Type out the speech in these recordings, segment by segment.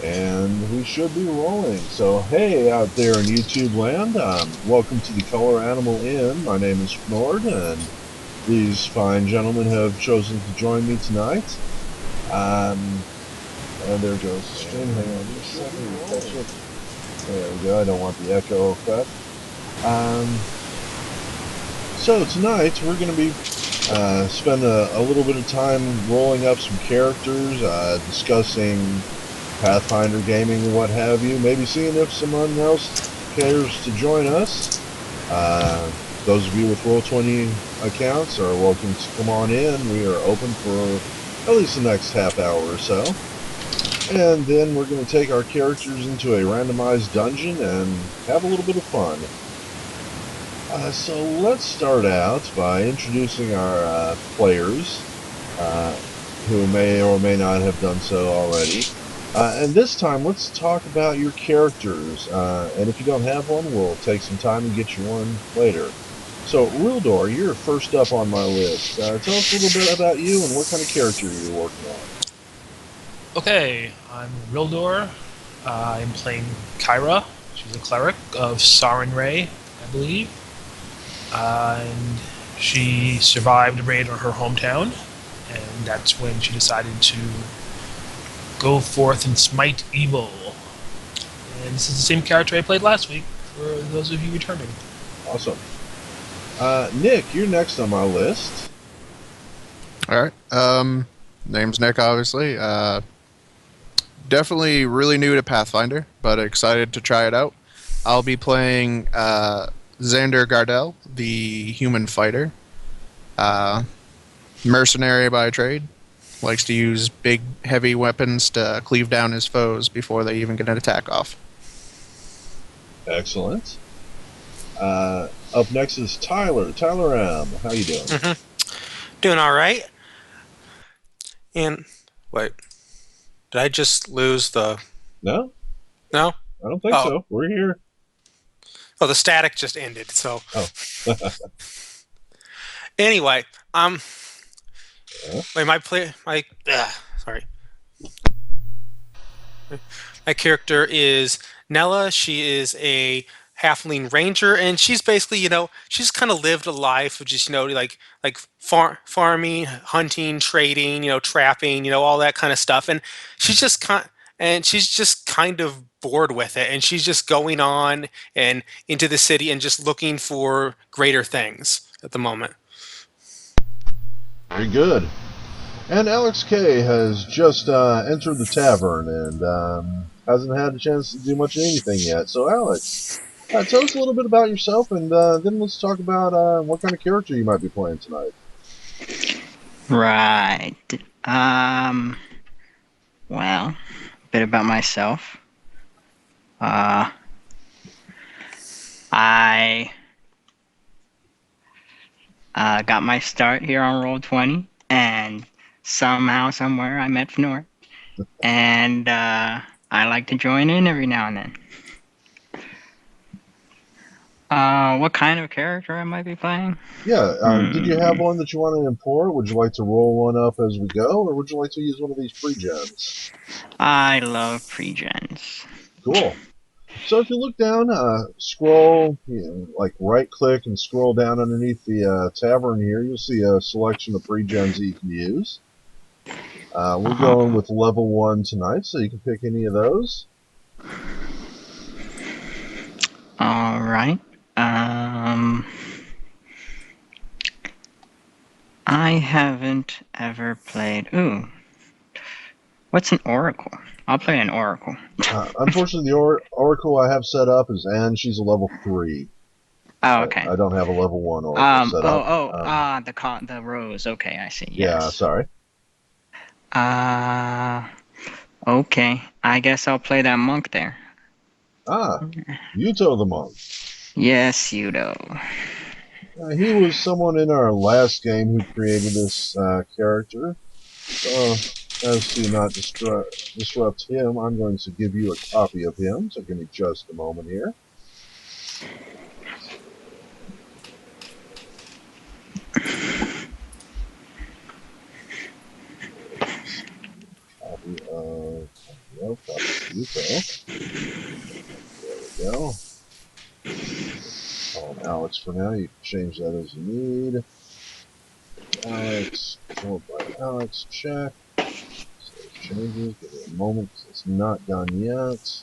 And we should be rolling. So, hey, out there in YouTube land, welcome to the Color Animal Inn. My name is Nord, and these fine gentlemen have chosen to join me tonight. And there goes the stream. Hang on just a second. We'll catch it. There we go. I don't want the echo effect. So tonight we're going to be spend a little bit of time rolling up some characters, discussing Pathfinder gaming and what have you. Maybe seeing if someone else cares to join us. Those of you with Roll20 accounts are welcome to come on in. We are open for at least the next half hour or so. And then we're going to take our characters into a randomized dungeon and have a little bit of fun. So let's start out by introducing our players, who may or may not have done so already. And this time, let's talk about your characters. And if you don't have one, we'll take some time and get you one later. So, Wildor, you're first up on my list. Tell us a little bit about you and what kind of character you're working on. Okay, I'm Rildor. I'm playing Kyra. She's a cleric of Sarin Ray, I believe. And she survived a raid on her hometown, and that's when she decided to go forth and smite evil. And this is the same character I played last week, for those of you returning. Awesome. Nick, you're next on my list. All right. Name's Nick, obviously. Definitely really new to Pathfinder, but excited to try it out. I'll be playing Xander Gardell, the human fighter. Mercenary by trade. Likes to use big, heavy weapons to cleave down his foes before they even get an attack off. Excellent. Up next is Tyler. Tyler M. How you doing? Doing all right. And wait, did I just lose the? No? No. I don't think so. We're here. Oh, the static just ended. So. Oh. Anyway, wait, sorry. My character is Nella. She is a halfling ranger, and she's basically, she's kind of lived a life of just, like farming, hunting, trading, trapping, all that kind of stuff. And she's just kind of bored with it, and she's just going on and into the city and just looking for greater things at the moment. Very good. And Alex K has just entered the tavern and hasn't had a chance to do much of anything yet. So, Alex, tell us a little bit about yourself, and then let's talk about what kind of character you might be playing tonight. Right. Well, a bit about myself. I got my start here on Roll20, and somehow, somewhere, I met Fnor. And I like to join in every now and then. What kind of character I might be playing? Yeah, did you have one that you want to import? Would you like to roll one up as we go, or would you like to use one of these pre-gens? I love pre-gens. Cool. So if you look down, scroll, like right-click and scroll down underneath the tavern here, you'll see a selection of pre-gens that you can use. We're going with level 1 tonight, so you can pick any of those. All right. I haven't ever played. Ooh. What's an oracle? I'll play an oracle. Unfortunately, the oracle I have set up is Anne. She's a level 3. Oh, okay. I don't have a level 1 oracle set up. The rose. Okay, I see. Yeah, yes. sorry. Okay. I guess I'll play that monk there. Yuto the monk. Yes, Yuto. He was someone in our last game who created this character. So, as to not disrupt him, I'm going to give you a copy of him. So give me just a moment here. Copy of Yuko. There we go. Call him Alex for now. You can change that as you need. Alex, followed by Alex, check. Save changes. Give it a moment because it's not done yet.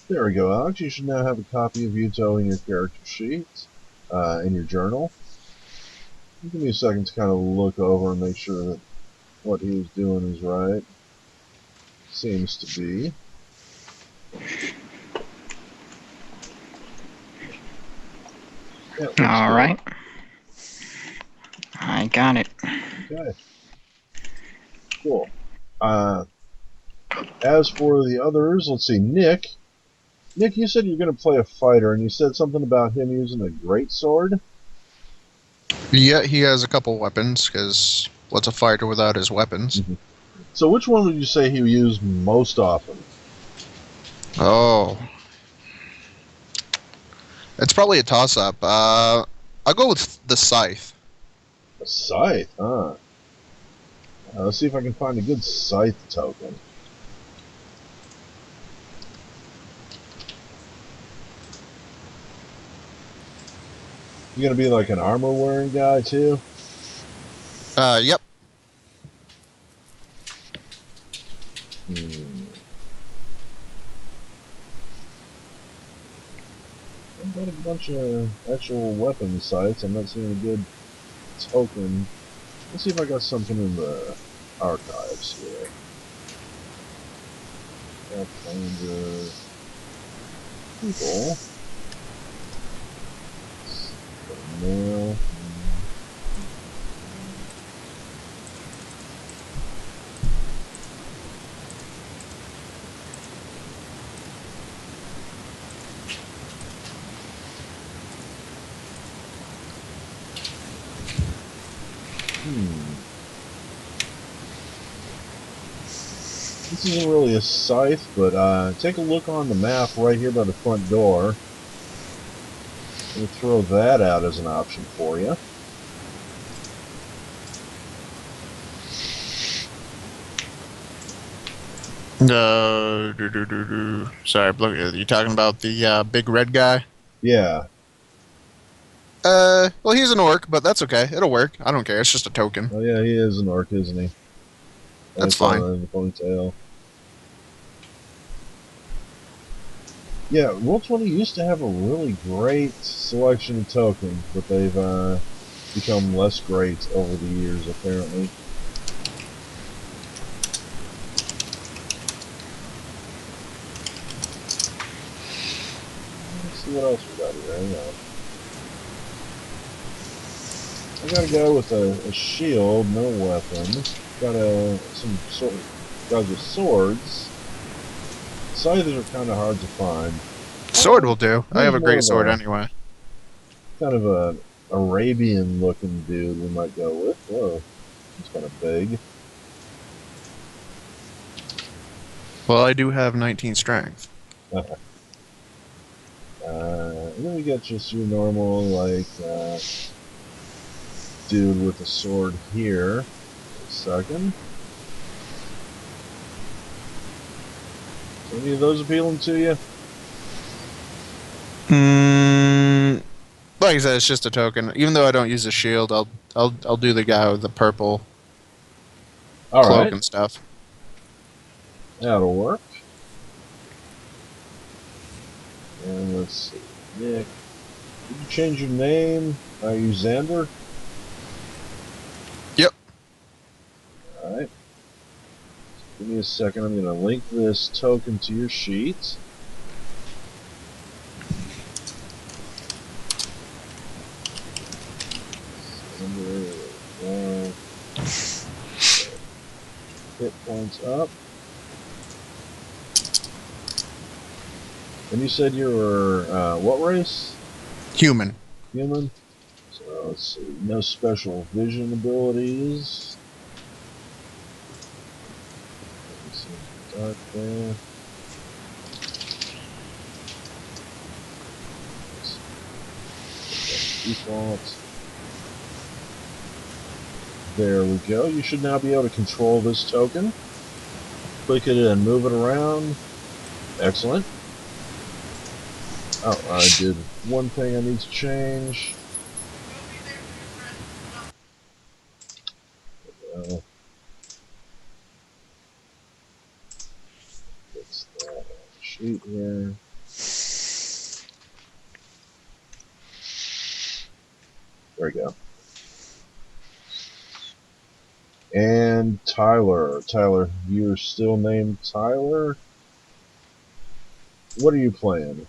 There we go, Alex. You should now have a copy of Yuto in your character sheet, in your journal. Give me a second to kind of look over and make sure that what he was doing is right. Seems to be. Yeah, looks All good. right. I got it. Okay. Cool. As for the others, let's see. Nick, you said you're going to play a fighter, and you said something about him using a great sword. Yeah, he has a couple weapons, because what's a fighter without his weapons? So which one would you say he used most often? Oh. It's probably a toss-up. I'll go with the scythe. A scythe, huh? Let's see if I can find a good scythe token. You gonna be like an armor-wearing guy, too? Yep. I've got a bunch of actual weapon sights. I'm not seeing a good token. Let's see if I got something in the archives here. Pathfinder people. Mail. This isn't really a scythe, but take a look on the map right here by the front door. Let me throw that out as an option for you. Sorry, look, you talking about the big red guy? Yeah. Well, he's an orc, but that's okay. It'll work. I don't care. It's just a token. Oh yeah, he is an orc, isn't he? That's I saw fine. that in the ponytail. Yeah, Roll20 used to have a really great selection of tokens, but they've become less great over the years, apparently. Let's see what else we got here. Hang on. I got a guy with a shield, no weapon. Got some sort of guys with swords. Scythers are kind of hard to find. Sword will do. I have a He's great more sword of a- anyway. Kind of a Arabian-looking dude we might go with. Whoa, he's kind of big. Well, I do have 19 strength. And then we got just your normal, like, dude with a sword here. A second. Any of those appealing to you? Like I said, it's just a token. Even though I don't use a shield, I'll do the guy with the purple All cloak right, and stuff. that'll work. And let's see, Nick. Did you change your name? Are you Xander? Yep. All right. Give me a second. I'm going to link this token to your sheet. Xander, Hit points up. And you said you were, what race? Human. Human? So let's see. No special vision abilities. Let's see. Dark there. Default. There we go. You should now be able to control this token. Click it and move it around. Excellent. Oh, I did one thing I need to change. Fix that sheet here. There we go. And Tyler. Tyler, you're still named Tyler? What are you playing?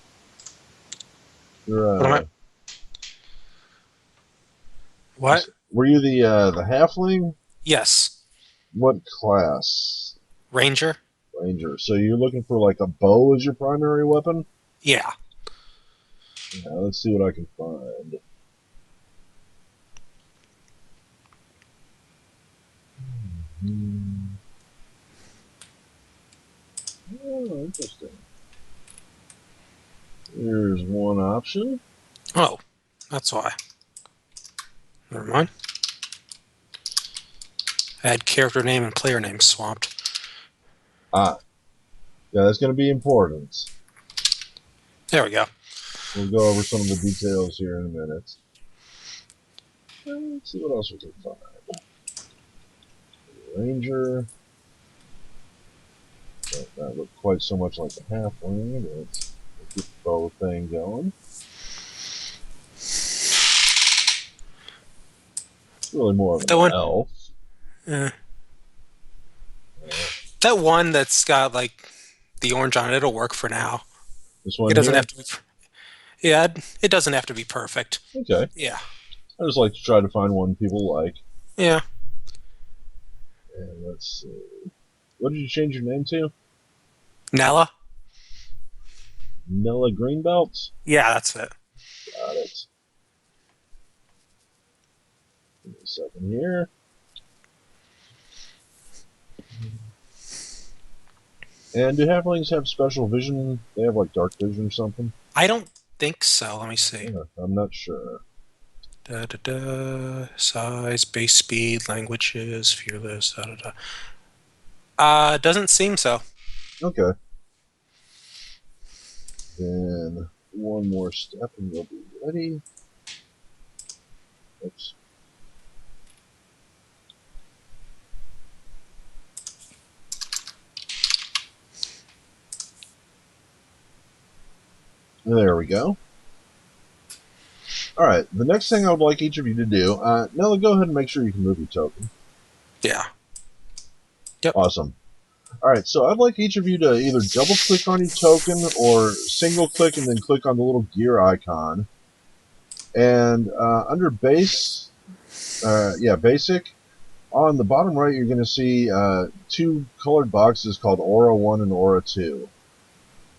You're, What am I? What? Were you the halfling? Yes. What class? Ranger? Ranger. So you're looking for like a bow as your primary weapon? Yeah. Yeah, let's see what I can find. Oh, interesting. Here's one option. Oh, that's why. Never mind. I had character name and player name swapped. Ah. Yeah, that's going to be important. There we go. We'll go over some of the details here in a minute. Let's see what else we can find. Ranger. Don't not look quite so much like a halfling, but we'll keep the bow thing going. It's really more of an elf. That one that's got like the orange on it, it'll work for now. This one It doesn't here? have to be. Yeah, it doesn't have to be perfect. Okay. Yeah. I just like to try to find one people like. Yeah. And let's see. What did you change your name to? Nella? Nella Greenbelt? Yeah, that's it. Got it. Give me a second here. And do halflings have special vision? They have like dark vision or something? I don't think so. Let me see. Yeah, I'm not sure. Size, base speed, languages, fearless, doesn't seem so. Okay. Then one more step and we'll be ready. Oops. There we go. Alright, the next thing I would like each of you to do, Nella, go ahead and make sure you can move your token. Yeah. Yep. Awesome. Alright, so I'd like each of you to either double click on your token or single click and then click on the little gear icon. And under basic, on the bottom right you're going to see two colored boxes called Aura 1 and Aura 2.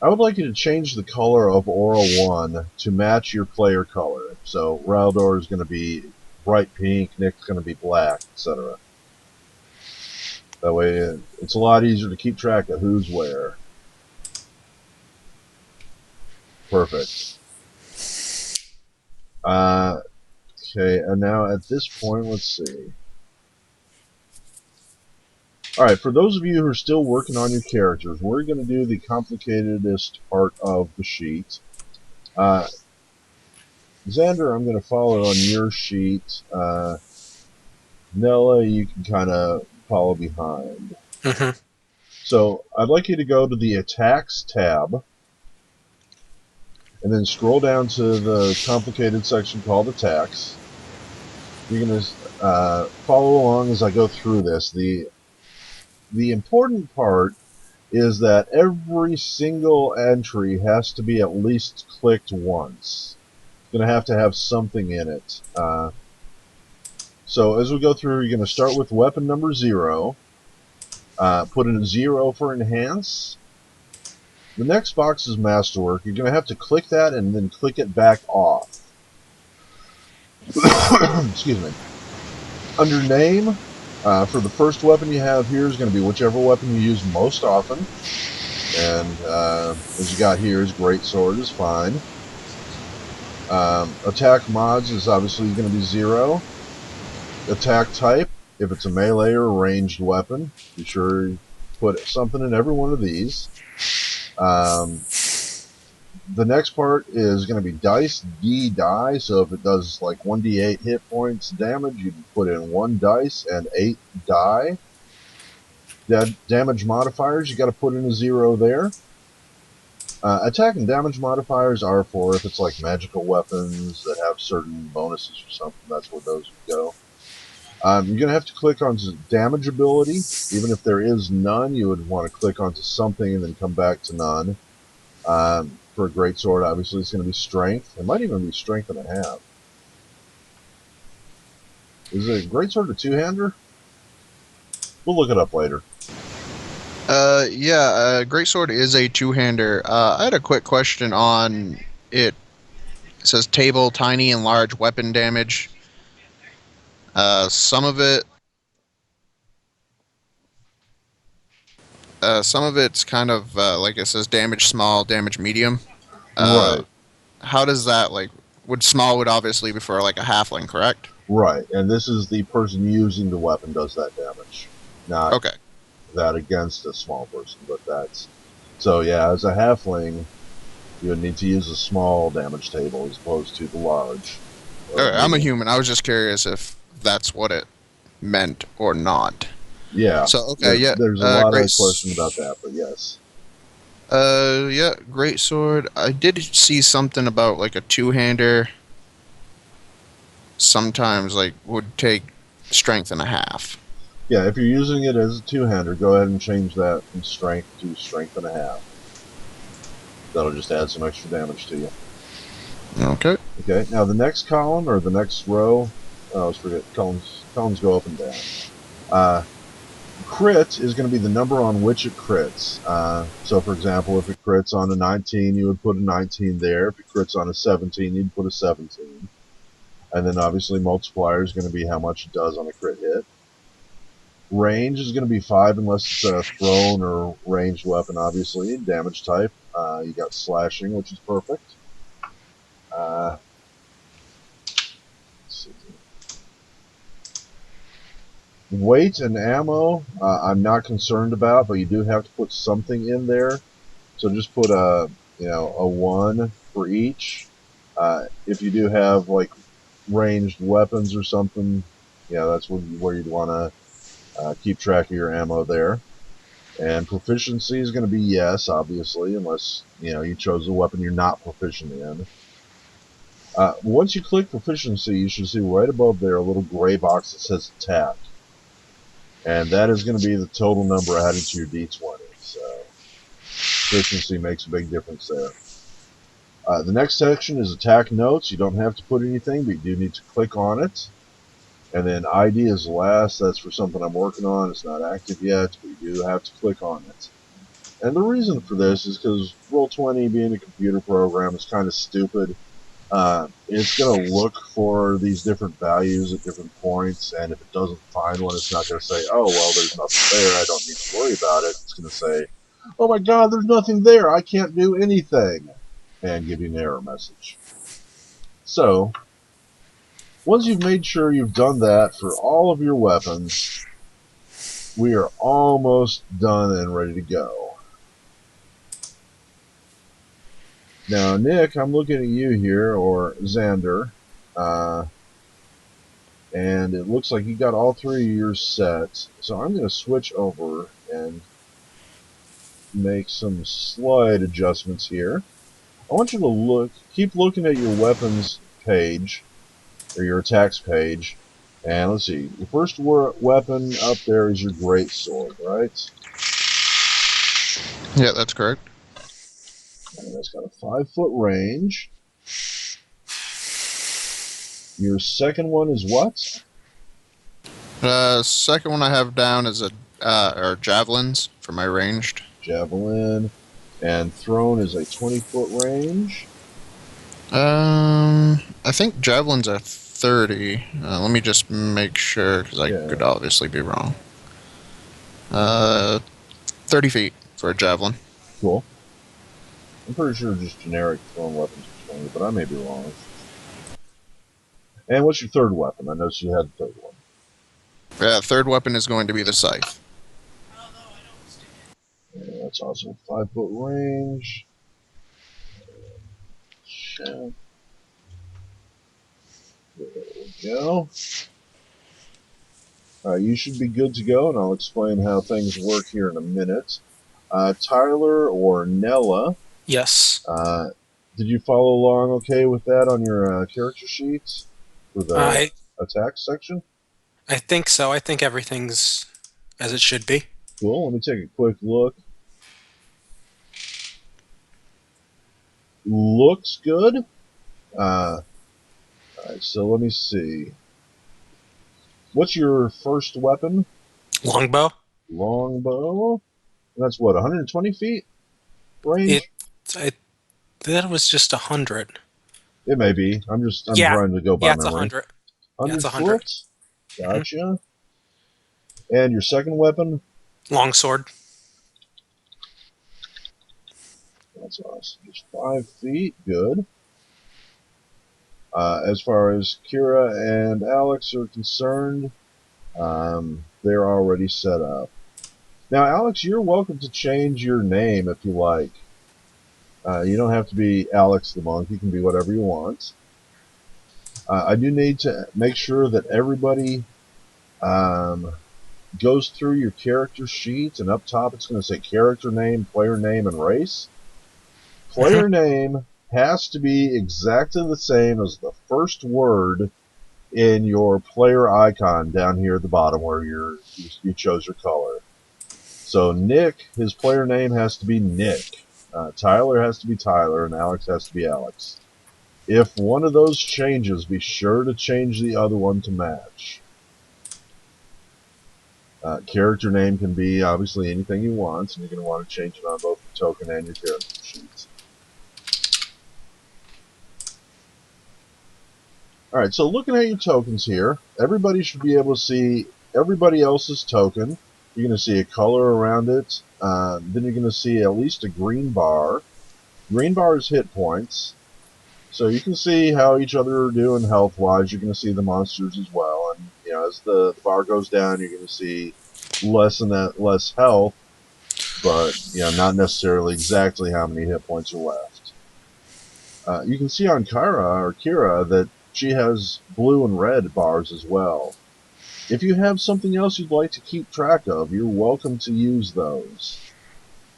I would like you to change the color of Aura 1 to match your player color. So Raldor is going to be bright pink, Nick's going to be black, etc. That way it's a lot easier to keep track of who's where. Perfect. Okay, and now at this point, let's see. Alright, for those of you who are still working on your characters, we're going to do the complicatedest part of the sheet. Xander, I'm going to follow on your sheet. Nella, you can kind of follow behind. Mm-hmm. So, I'd like you to go to the Attacks tab, and then scroll down to the complicated section called Attacks. You're going to follow along as I go through this. The important part is that every single entry has to be at least clicked once. It's going to have something in it. So as we go through, you're going to start with weapon number 0. Put in a 0 for enhance. The next box is masterwork. You're going to have to click that and then click it back off. Excuse me. Under name, for the first weapon you have here is going to be whichever weapon you use most often. And as you got here is greatsword is fine. Attack mods is obviously going to be 0. Attack type, if it's a melee or a ranged weapon, be sure you put something in every one of these. The next part is going to be dice, D die, so if it does like 1d8 hit points damage, you can put in 1 dice and 8 die. Damage modifiers, you got to put in a 0 there. Attack and damage modifiers are for if it's like magical weapons that have certain bonuses or something, that's where those would go. You're going to have to click on damage ability. Even if there is none, you would want to click onto something and then come back to none. For a greatsword, obviously, it's going to be strength. It might even be strength and a half. Is it a greatsword a two-hander? We'll look it up later. Yeah, greatsword is a two-hander. I had a quick question on it. It says table, tiny, and large weapon damage. Some of it's kind of like it says damage small, damage medium. Right. How does that small would obviously be for like a halfling, correct? Right, and this is the person using the weapon does that damage, not Okay. that against a small person, but that's... So yeah, as a halfling, you would need to use a small damage table as opposed to the large. Okay, I'm a human. I was just curious if that's what it meant or not. Yeah. So okay, yeah. There's a lot great of question about that, but yes. Yeah, great sword. I did see something about like a two-hander. Sometimes would take strength and a half. Yeah, if you're using it as a two-hander, go ahead and change that from strength to strength and a half. That'll just add some extra damage to you. Okay. Okay, now the next column, or the next row, I always forget, columns go up and down. Crit is going to be the number on which it crits. So for example, if it crits on a 19, you would put a 19 there. If it crits on a 17, you'd put a 17. And then obviously multiplier is going to be how much it does on a crit hit. Range is going to be 5 unless it's a thrown or ranged weapon, obviously. Damage type, you got slashing, which is perfect. Let's see. Weight and ammo, I'm not concerned about, but you do have to put something in there. So just put a 1 for each. If you do have like ranged weapons or something, that's where you'd want to keep track of your ammo there. And proficiency is going to be yes, obviously, unless you chose a weapon you're not proficient in. Once you click proficiency, you should see right above there a little gray box that says attack. And that is going to be the total number added to your D20. So proficiency makes a big difference there. The next section is attack notes. You don't have to put anything, but you do need to click on it. And then ID is last. That's for something I'm working on. It's not active yet, but you do have to click on it. And the reason for this is because Roll20 being a computer program is kind of stupid. It's going to look for these different values at different points, and if it doesn't find one, it's not going to say, oh, well, there's nothing there, I don't need to worry about it. It's going to say, oh my god, there's nothing there, I can't do anything, and give you an error message. So, once you've made sure you've done that for all of your weapons, we are almost done and ready to go. Now, Nick, I'm looking at you here, or Xander, and it looks like you got all 3 of yours set. So I'm going to switch over and make some slight adjustments here. I want you to keep looking at your weapons page, or your attacks page, and let's see, the first weapon up there is your greatsword, right? Yeah, that's correct. And that's got a 5-foot range. Your second one is what? Second one I have down is or javelins for my ranged. Javelin. And thrown is a 20-foot range. I think javelins are 30. Let me just make sure because I Yeah. could obviously be wrong. 30 feet for a javelin. Cool. I'm pretty sure just generic thrown weapons are 20, but I may be wrong. And what's your third weapon? I noticed you had the third one. Third weapon is going to be the scythe. Yeah, that's also 5-foot range. Check. There we go. You should be good to go, and I'll explain how things work here in a minute. Tyler or Nella, Yes. did you follow along okay with that on your character sheets for the I attack section? I think so. I think everything's as it should be. Cool. Let me take a quick look. Looks good. Alright, so let me see. What's your first weapon? Longbow. Longbow. That's what, 120 feet range? That was just 100. It may be. I'm Yeah. trying to go by Yeah, it's memory. 100. Yeah, 100 it's 100. foot? Gotcha. And your second weapon? Longsword. That's awesome. Just 5 feet. Good. As far as Kira and Alex are concerned, they're already set up. Now, Alex, you're welcome to change your name if you like. You don't have to be Alex the Monk. You can be whatever you want. I do need to make sure that everybody goes through your character sheet, and up top it's going to say character name, player name, and race. Player name has to be exactly the same as the first word in your player icon down here at the bottom where you chose your color. So Nick, his player name has to be Nick. Tyler has to be Tyler, and Alex has to be Alex. If one of those changes, be sure to change the other one to match. Character name can be obviously anything you want, and you're going to want to change it on both the token and your character sheets. Alright, so looking at your tokens here, everybody should be able to see everybody else's token. You're going to see a color around it. Then you're going to see at least a green bar. Green bar is hit points. So you can see how each other are doing health-wise. You're going to see the monsters as well. And as the bar goes down, you're going to see less health, but not necessarily exactly how many hit points are left. You can see on Kira that she has blue and red bars as well. If you have something else you'd like to keep track of, you're welcome to use those.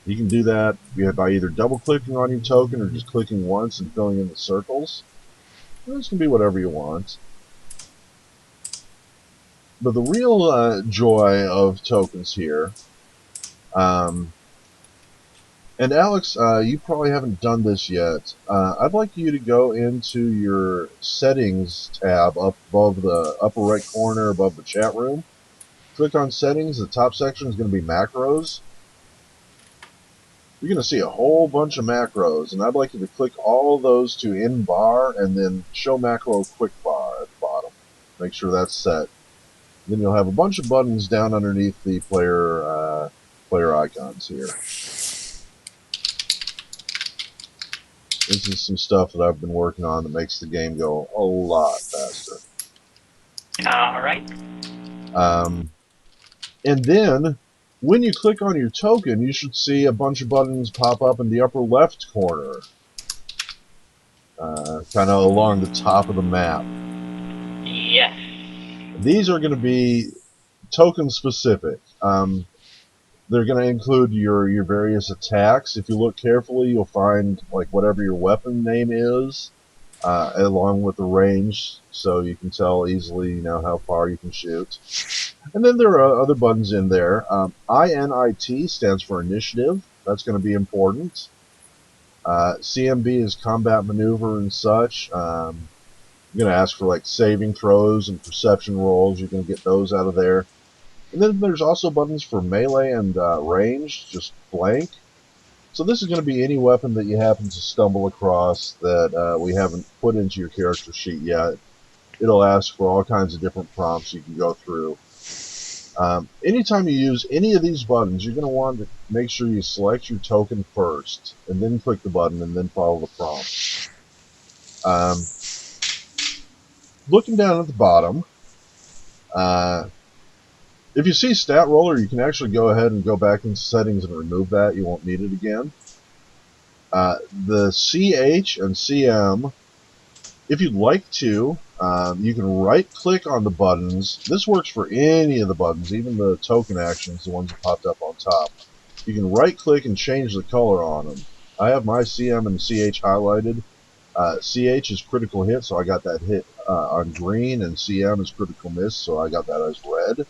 You can do that by either double-clicking on your token or just clicking once and filling in the circles. This can be whatever you want. But the real joy of tokens here, and Alex, you probably haven't done this yet. I'd like you to go into your settings tab up above the upper right corner above the chat room. Click on settings. The top section is going to be macros. You're going to see a whole bunch of macros, and I'd like you to click all of those to in bar and then show macro quick bar at the bottom. Make sure that's set. Then you'll have a bunch of buttons down underneath the player icons here. This is some stuff that I've been working on that makes the game go a lot faster. All right. And then, when you click on your token, you should see a bunch of buttons pop up in the upper left corner. Kind of along the top of the map. Yes. These are going to be token specific. They're going to include your various attacks. If you look carefully, you'll find like whatever your weapon name is, along with the range, so you can tell easily how far you can shoot. And then there are other buttons in there. INIT stands for initiative. That's going to be important. CMB is combat maneuver and such. You're going to ask for like saving throws and perception rolls. You're going to get those out of there. And then there's also buttons for melee and range, just blank. So this is going to be any weapon that you happen to stumble across that we haven't put into your character sheet yet. It'll ask for all kinds of different prompts you can go through. Anytime you use any of these buttons, you're going to want to make sure you select your token first, and then click the button, and then follow the prompt. Looking down at the bottom, if you see Stat Roller, you can actually go ahead and go back into settings and remove that. You won't need it again. The CH and CM, if you'd like to, you can right-click on the buttons. This works for any of the buttons, even the token actions, the ones that popped up on top. You can right-click and change the color on them. I have my CM and CH highlighted. CH is critical hit, so I got that hit on green, and CM is critical miss, so I got that as red.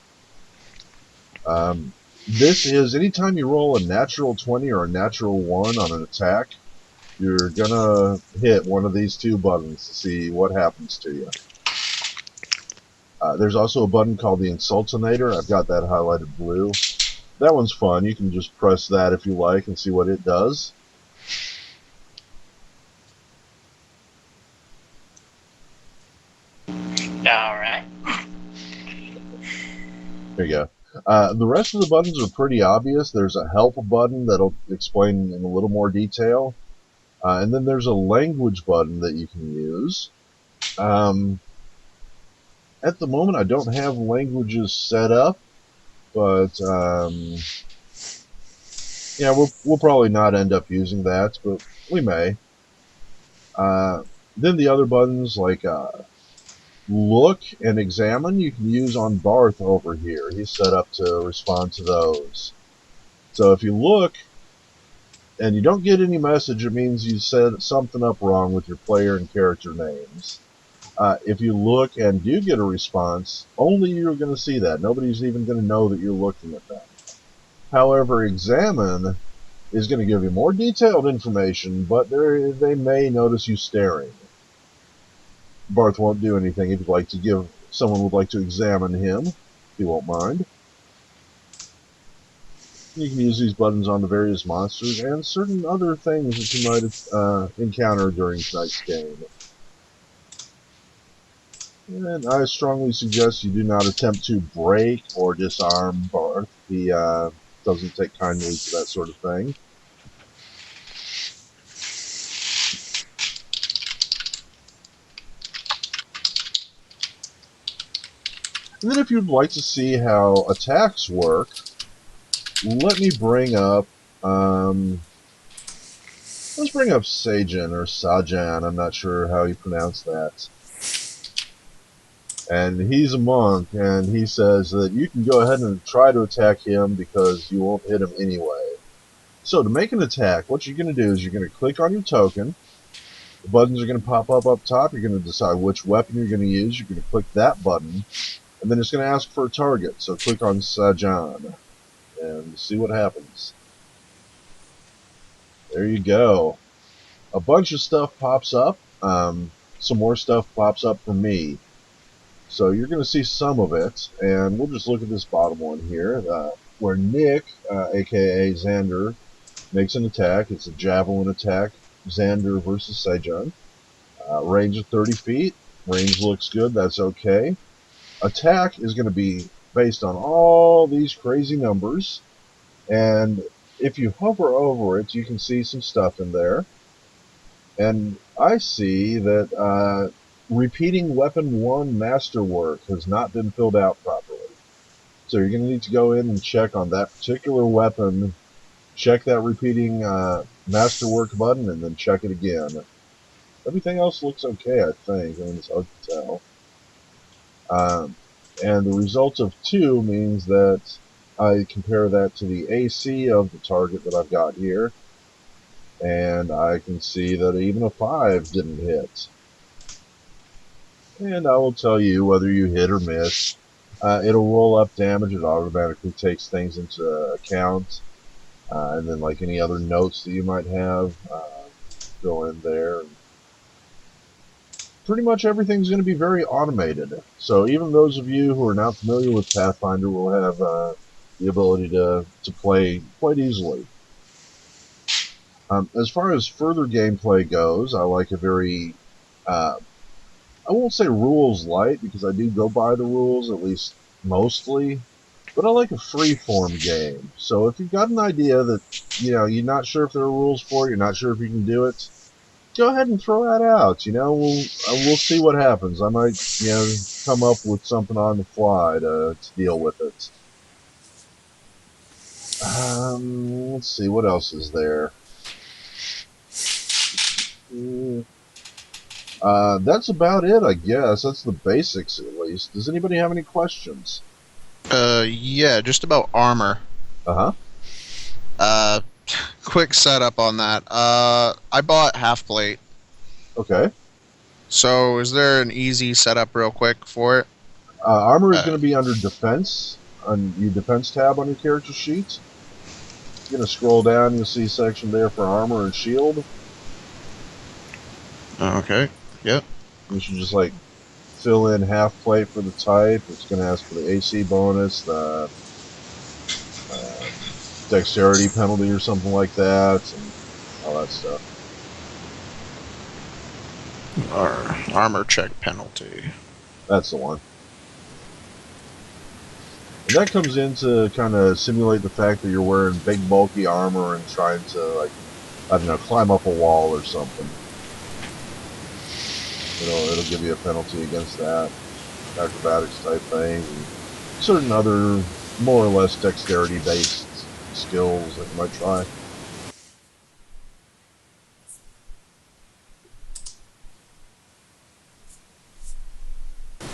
This is anytime you roll a natural 20 or a natural 1 on an attack, you're gonna hit one of these two buttons to see what happens to you. There's also a button called the Insultinator. I've got that highlighted blue. That one's fun. You can just press that if you like and see what it does. Alright. There you go. The rest of the buttons are pretty obvious. There's a help button that'll explain in a little more detail. And then there's a language button that you can use. At the moment, I don't have languages set up, but yeah, we'll probably not end up using that, but we may. Then the other buttons like look and examine, you can use on Barth over here. He's set up to respond to those. So if you look and you don't get any message, it means you set something up wrong with your player and character names. If you look and do get a response, only you're going to see that. Nobody's even going to know that you're looking at them. However, examine is going to give you more detailed information, but they may notice you staring. Barth won't do anything if you'd like to give someone would like to examine him. He won't mind. You can use these buttons on the various monsters and certain other things that you might encounter during tonight's game. And I strongly suggest you do not attempt to break or disarm Barth. He doesn't take kindly to that sort of thing. And then if you'd like to see how attacks work, let me bring up, let's bring up Sajan or Sajan, I'm not sure how you pronounce that. And he's a monk, and he says that you can go ahead and try to attack him because you won't hit him anyway. So to make an attack, what you're going to do is you're going to click on your token. The buttons are going to pop up top. You're going to decide which weapon you're going to use. You're going to click that button, and then it's going to ask for a target. So click on Sajan and see what happens. There you go. A bunch of stuff pops up. Some more stuff pops up for me. So you're going to see some of it, and we'll just look at this bottom one here, where Nick, aka Xander, makes an attack. It's a javelin attack, Xander versus Sajan. Range of 30 feet. Range looks good, that's okay. Attack is going to be based on all these crazy numbers, and if you hover over it, you can see some stuff in there. And I see that repeating weapon 1 masterwork has not been filled out properly. So you're going to need to go in and check on that particular weapon, check that repeating masterwork button, and then check it again. Everything else looks okay, I think. I mean, it's hard to tell. And the result of 2 means that I compare that to the AC of the target that I've got here, and I can see that even a 5 didn't hit. And I will tell you whether you hit or miss. It'll roll up damage. It automatically takes things into account. And then like any other notes that you might have, go in there. pretty much everything's going to be very automated. So even those of you who are not familiar with Pathfinder will have the ability to play quite easily. As far as further gameplay goes, I like a very, I won't say rules light, because I do go by the rules, at least mostly, but I like a free-form game. So if you've got an idea that, you're not sure if there are rules for it, you're not sure if you can do it, go ahead and throw that out. We'll see what happens. I might, come up with something on the fly to deal with it. Let's see, what else is there? That's about it, I guess. That's the basics, at least. Does anybody have any questions? Yeah, just about armor. Uh-huh. Quick setup on that. I bought half plate. Okay. So is there an easy setup real quick for it? Armor is going to be under defense, on your defense tab on your character sheet. You're going to scroll down, you'll see a section there for armor and shield. Okay. Yep. You should just fill in half plate for the type. It's going to ask for the AC bonus, the dexterity penalty or something like that, and all that stuff. Armor check penalty. That's the one. And that comes in to kind of simulate the fact that you're wearing big bulky armor and trying to, climb up a wall or something. It'll give you a penalty against that. Acrobatics type thing. And certain other more or less dexterity based skills that you might try.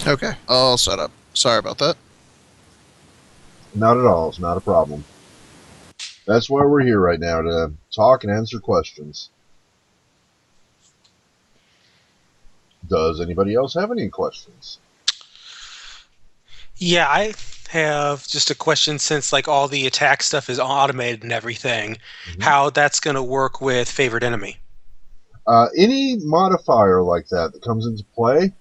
Okay, all set up. Sorry about that. Not at all. It's not a problem. That's why we're here right now, to talk and answer questions. Does anybody else have any questions? Yeah, I have just a question, since all the attack stuff is automated and everything, how that's going to work with favored enemy. Any modifier like that comes into play,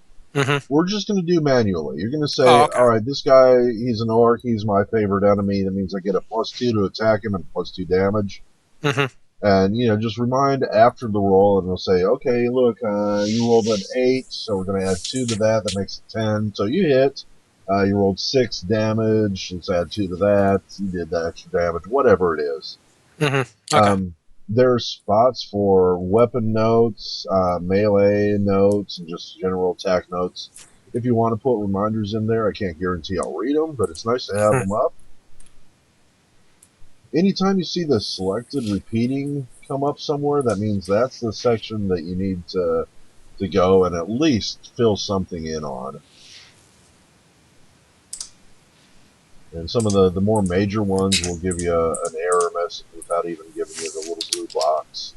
we're just going to do manually. You're going to say, okay. all right, this guy, he's an orc, he's my favorite enemy. That means I get a +2 to attack him and +2 damage. And, just remind after the roll, and we'll say, okay, look, you rolled an 8, so we're going to add 2 to that. That makes it 10. So you hit. You rolled 6 damage. Let's add 2 to that. You did that extra damage, whatever it is. Okay. There are spots for weapon notes, melee notes, and just general attack notes. If you want to put reminders in there, I can't guarantee I'll read them, but it's nice to have them up. Anytime you see the selected repeating come up somewhere, that means that's the section that you need to go and at least fill something in on. And some of the more major ones will give you an error message without even giving you the little blue box.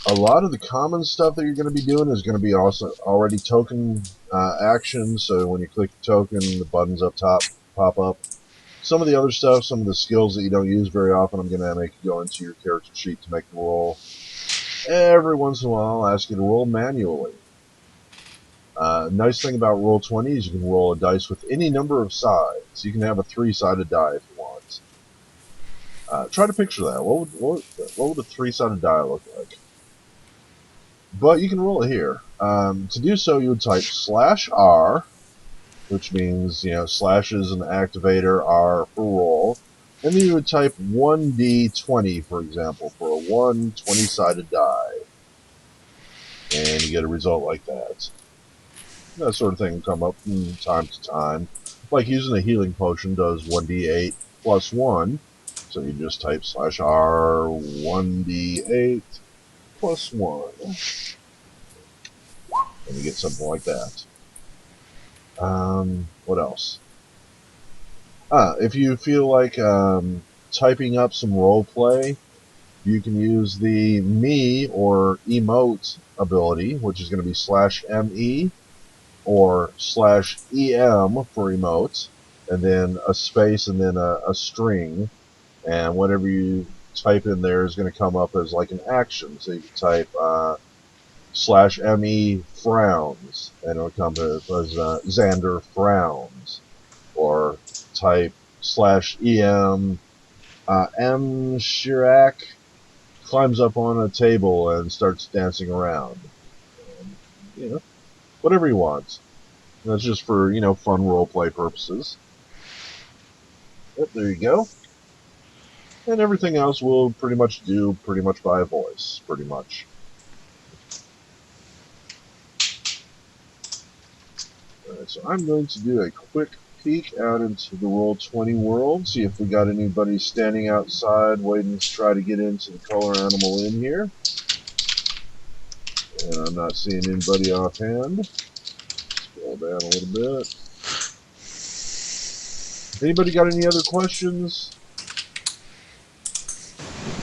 A lot of the common stuff that you're going to be doing is going to be also already token actions. So when you click the token, the buttons up top pop up. Some of the other stuff, some of the skills that you don't use very often, I'm going to make you go into your character sheet to make the roll. Every once in a while, I'll ask you to roll manually. Nice thing about Roll20 is you can roll a dice with any number of sides. You can have a 3-sided die if you want. Try to picture that. What would a 3-sided die look like? But you can roll it here. To do so, you would type /R, which means, slash is an activator, R for roll. And then you would type 1d20, for example, for a 20-sided die. And you get a result like that. That sort of thing will come up from time to time. Like using a healing potion does 1d8 plus 1. So you just type /R 1d8 plus 1. And you get something like that. What else? If you feel like typing up some role play, you can use the me or emote ability, which is going to be /ME or /EM for emote, and then a space and then a string. And whenever you type in there is going to come up as like an action. So you can type /me frowns, and it'll come up as Xander frowns, or type /em M. Chirac climbs up on a table and starts dancing around. And, whatever you want. That's just for, fun roleplay purposes. Yep, there you go. And everything else we'll pretty much do by voice, pretty much. Alright, so I'm going to do a quick peek out into the Roll20 world, see if we got anybody standing outside waiting to try to get into the color animal in here. And I'm not seeing anybody offhand. Scroll down a little bit. Anybody got any other questions?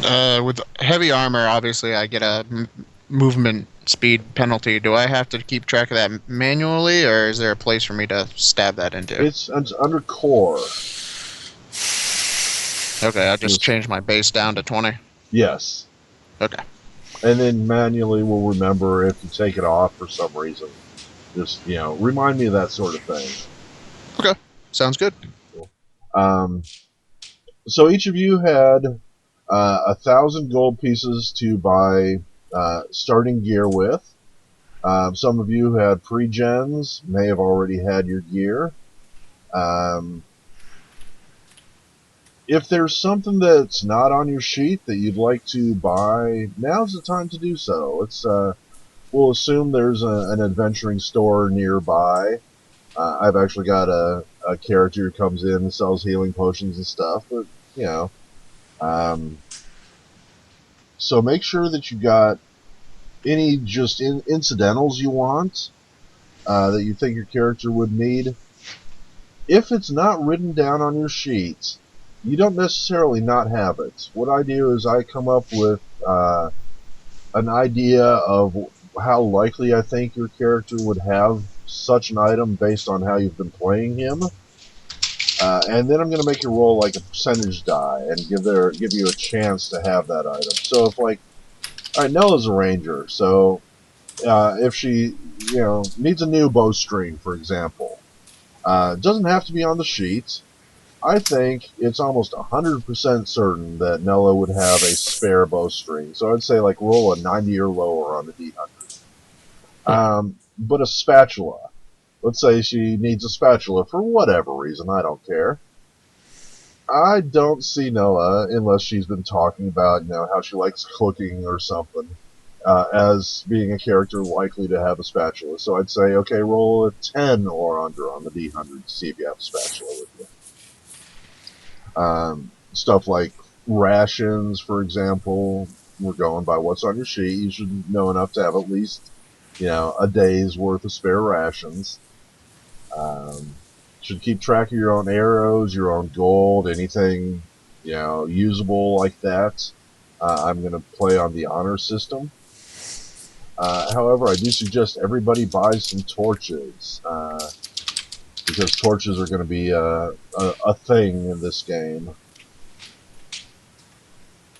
With heavy armor, obviously, I get a movement speed penalty. Do I have to keep track of that manually, or is there a place for me to stab that into? It's under core. Okay, I just changed my base down to 20. Yes. Okay. And then manually we'll remember if you take it off for some reason. Just, remind me of that sort of thing. Okay, sounds good. So each of you had 1,000 gold pieces to buy starting gear with. Some of you had pre-gens, may have already had your gear. If there's something that's not on your sheet that you'd like to buy, now's the time to do so. We'll assume there's an adventuring store nearby. I've actually got a character who comes in and sells healing potions and stuff, but, so make sure that you got any just incidentals you want that you think your character would need. If it's not written down on your sheet, you don't necessarily not have it. What I do is I come up with an idea of how likely I think your character would have such an item based on how you've been playing him. And then I'm going to make you roll like a percentage die and give you a chance to have that item. So if alright, Nella's a ranger, so if she, needs a new bowstring, for example, it doesn't have to be on the sheet. I think it's almost 100% certain that Nella would have a spare bowstring. So I'd say roll a 90 or lower on the D100. But a spatula. Let's say she needs a spatula for whatever reason, I don't care. I don't see Nella, unless she's been talking about, how she likes cooking or something, as being a character likely to have a spatula. So I'd say, okay, roll a 10 or under on the D100 to see if you have a spatula with you. Stuff like rations, for example, we're going by what's on your sheet. You should know enough to have at least, a day's worth of spare rations. Should keep track of your own arrows, your own gold, anything, usable like that. I'm going to play on the honor system. However, I do suggest everybody buys some torches, because torches are going to be a thing in this game.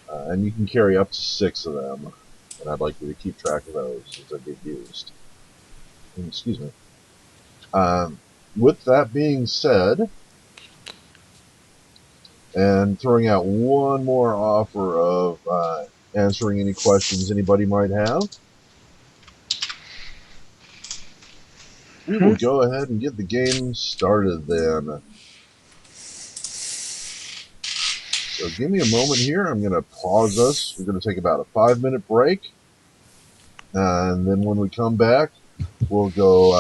And you can carry up to 6 of them, and I'd like you to keep track of those as they get used. Excuse me. With that being said, and throwing out one more offer of answering any questions anybody might have, we will go ahead and get the game started then. So give me a moment here. I'm going to pause us. We're going to take about a 5-minute break. And then when we come back, we'll go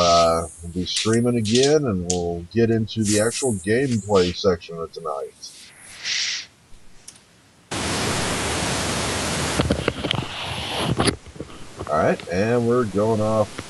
we'll be streaming again, and we'll get into the actual gameplay section of tonight. Alright, and we're going off